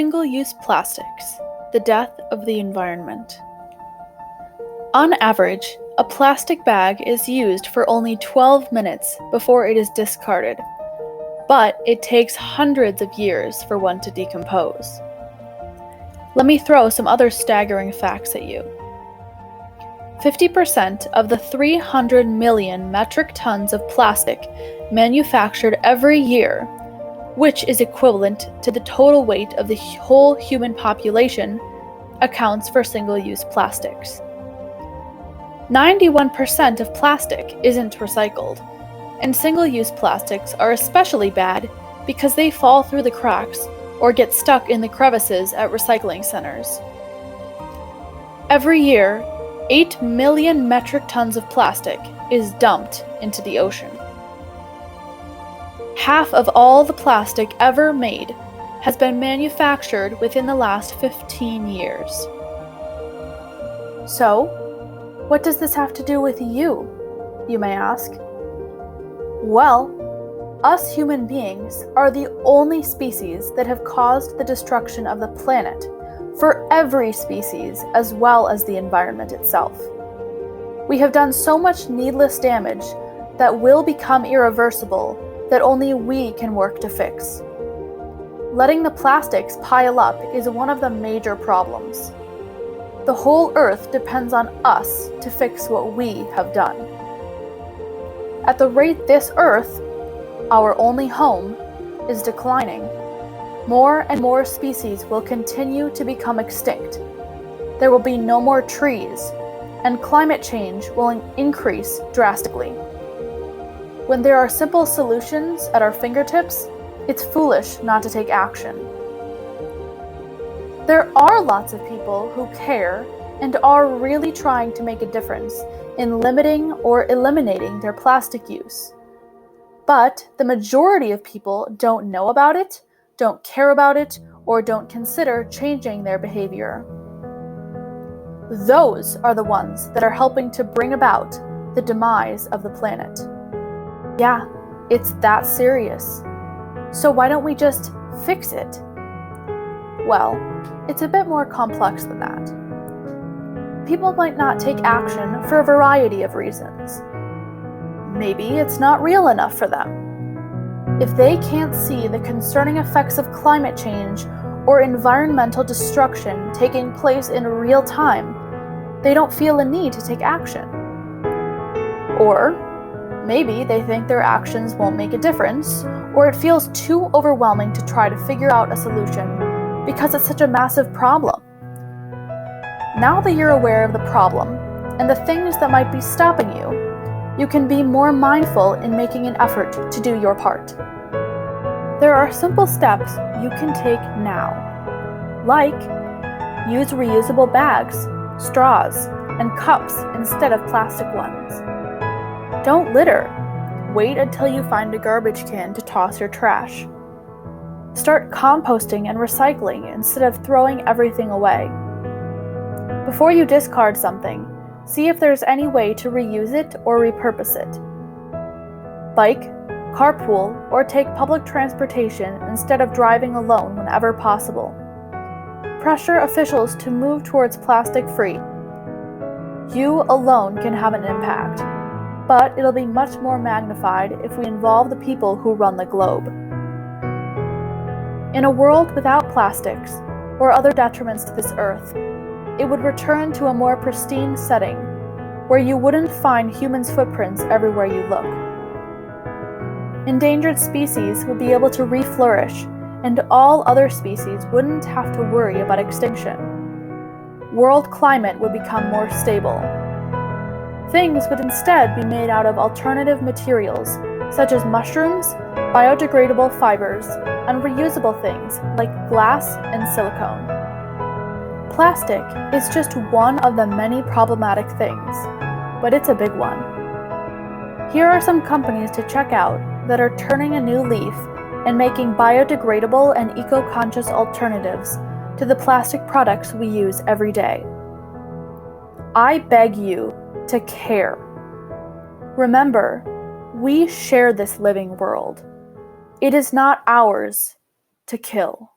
Single-use plastics, the death of the environment. On average, a plastic bag is used for only 12 minutes before it is discarded, but it takes hundreds of years for one to decompose. Let me throw some other staggering facts at you. 50% of the 300 million metric tons of plastic manufactured every year, which is equivalent to the total weight of the whole human population, accounts for single-use plastics. 91% of plastic isn't recycled, and single-use plastics are especially bad because they fall through the cracks or get stuck in the crevices at recycling centers. Every year, 8 million metric tons of plastic is dumped into the ocean. Half of all the plastic ever made has been manufactured within the last 15 years. So, what does this have to do with you may ask? Well, us human beings are the only species that have caused the destruction of the planet for every species as well as the environment itself. We have done so much needless damage that will become irreversible that only we can work to fix. Letting the plastics pile up is one of the major problems. The whole Earth depends on us to fix what we have done. At the rate this Earth, our only home, is declining, more and more species will continue to become extinct. There will be no more trees, and climate change will increase drastically. When there are simple solutions at our fingertips, it's foolish not to take action. There are lots of people who care and are really trying to make a difference in limiting or eliminating their plastic use. But the majority of people don't know about it, don't care about it, or don't consider changing their behavior. Those are the ones that are helping to bring about the demise of the planet. Yeah, it's that serious. So why don't we just fix it? Well, it's a bit more complex than that. People might not take action for a variety of reasons. Maybe it's not real enough for them. If they can't see the concerning effects of climate change or environmental destruction taking place in real time, they don't feel a need to take action. Or maybe they think their actions won't make a difference, or it feels too overwhelming to try to figure out a solution because it's such a massive problem. Now that you're aware of the problem and the things that might be stopping you, you can be more mindful in making an effort to do your part. There are simple steps you can take now, like use reusable bags, straws, and cups instead of plastic ones. Don't litter. Wait until you find a garbage can to toss your trash. Start composting and recycling instead of throwing everything away. Before you discard something, see if there's any way to reuse it or repurpose it. Bike, carpool, or take public transportation instead of driving alone whenever possible. Pressure officials to move towards plastic-free. You alone can have an impact, but it'll be much more magnified if we involve the people who run the globe. In a world without plastics or other detriments to this earth, it would return to a more pristine setting where you wouldn't find humans' footprints everywhere you look. Endangered species would be able to reflourish, and all other species wouldn't have to worry about extinction. World climate would become more stable. Things would instead be made out of alternative materials, such as mushrooms, biodegradable fibers, and reusable things like glass and silicone. Plastic is just one of the many problematic things, but it's a big one. Here are some companies to check out that are turning a new leaf and making biodegradable and eco-conscious alternatives to the plastic products we use every day. I beg you to care. Remember, we share this living world. It is not ours to kill.